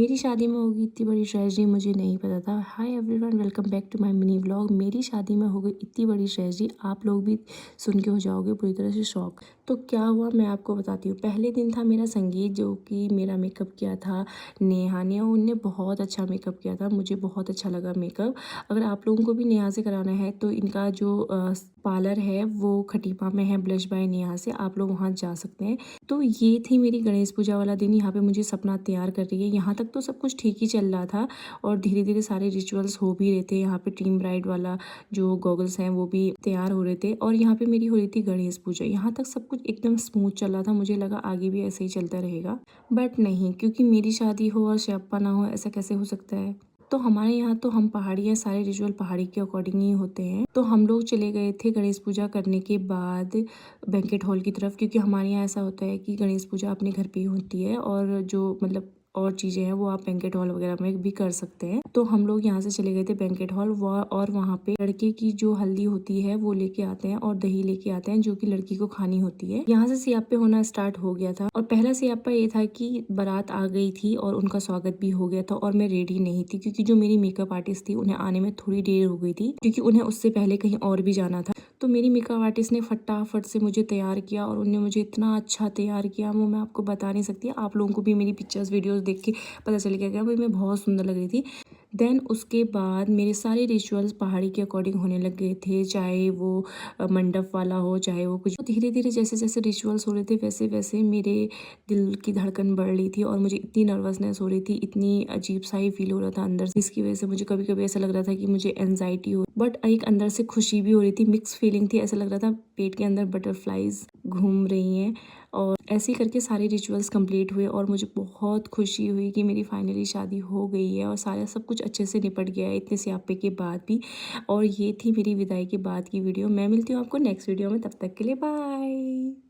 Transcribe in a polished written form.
मेरी शादी में होगी इतनी बड़ी ट्रेजेडी मुझे नहीं पता था। Hi everyone, welcome back to my mini vlog. मेरी शादी में हो गई इतनी बड़ी ट्रेजेडी, आप लोग भी सुन के हो जाओगे पूरी तरह से शॉक। तो क्या हुआ मैं आपको बताती हूँ। पहले दिन था मेरा संगीत, जो कि मेरा मेकअप किया था नेहा ने। उनने बहुत अच्छा मेकअप किया था, मुझे बहुत अच्छा लगा मेकअप। अगर आप लोगों को भी नेहा से कराना है तो इनका जो पार्लर है वो खटीपा में है, ब्लश बाय नेहा से, आप लोग वहाँ जा सकते हैं। तो ये थी मेरी गणेश पूजा वाला दिन। यहाँ पे मुझे सपना तैयार कर रही है। यहाँ तक तो सब कुछ ठीक ही चल रहा था और धीरे धीरे सारे रिचुअल्स हो भी रहे थे। यहाँ पे टीम ब्राइड वाला जो गॉगल्स हैं वो भी तैयार हो रहे थे और यहाँ पे मेरी हो रही थी गणेश पूजा। यहाँ तक सब कुछ एकदम स्मूथ चल रहा था। मुझे लगा आगे भी ऐसे ही चलता रहेगा, बट नहीं, क्योंकि मेरी शादी हो और श्याप्पा ना हो, ऐसा कैसे हो सकता है। तो हमारे यहाँ तो हम पहाड़ी हैं, सारे रिचुअल पहाड़ी के अकॉर्डिंग ही होते हैं। तो हम लोग चले गए थे गणेश पूजा करने के बाद बैंकेट हॉल की तरफ, क्योंकि हमारे यहाँ ऐसा होता है कि गणेश पूजा अपने घर पे ही होती है और जो मतलब और चीज़ें हैं वो आप बैंकेट हॉल वगैरह में भी कर सकते हैं। तो हम लोग यहाँ से चले गए थे बैंकेट हॉल और वहाँ पे लड़के की जो हल्दी होती है वो लेके आते हैं और दही लेके आते हैं, जो कि लड़की को खानी होती है। यहाँ से सियाप्पे होना स्टार्ट हो गया था और पहला सियाप्पा ये था कि बारात आ गई थी और उनका स्वागत भी हो गया था और मैं रेडी नहीं थी, क्योंकि जो मेरी मेकअप आर्टिस्ट थी उन्हें आने में थोड़ी देर हो गई थी, क्योंकि उन्हें उससे पहले कहीं और भी जाना था। तो मेरी मेकअप आर्टिस्ट ने फटाफट से मुझे तैयार किया और उन्होंने मुझे इतना अच्छा तैयार किया, वो मैं आपको बता नहीं सकती। आप लोगों को भी मेरी पिक्चर्स वीडियोस देख के पता चल गया भाई मैं बहुत सुंदर लग रही थी। देन उसके बाद मेरे सारे रिचुअल्स पहाड़ी के अकॉर्डिंग होने लग गए थे, चाहे वो मंडप वाला हो, चाहे वो कुछ। धीरे धीरे जैसे जैसे रिचुअल्स हो रहे थे वैसे वैसे मेरे दिल की धड़कन बढ़ रही थी और मुझे इतनी नर्वसनेस हो रही थी, इतनी अजीब सा ही फील हो रहा था अंदर से, जिसकी वजह से मुझे कभी कभी ऐसा लग रहा था कि मुझे एनजाइटी हो, बट एक अंदर से खुशी भी हो रही थी। मिक्स फीलिंग थी, ऐसा लग रहा था पेट के अंदर बटरफ्लाइज घूम रही हैं। और ऐसे ही करके सारे रिचुअल्स कंप्लीट हुए और मुझे बहुत खुशी हुई कि मेरी फाइनली शादी हो गई है और सारा सब कुछ अच्छे से निपट गया है इतने स्यापे के बाद भी। और ये थी मेरी विदाई के बाद की वीडियो। मैं मिलती हूँ आपको नेक्स्ट वीडियो में, तब तक के लिए बाय।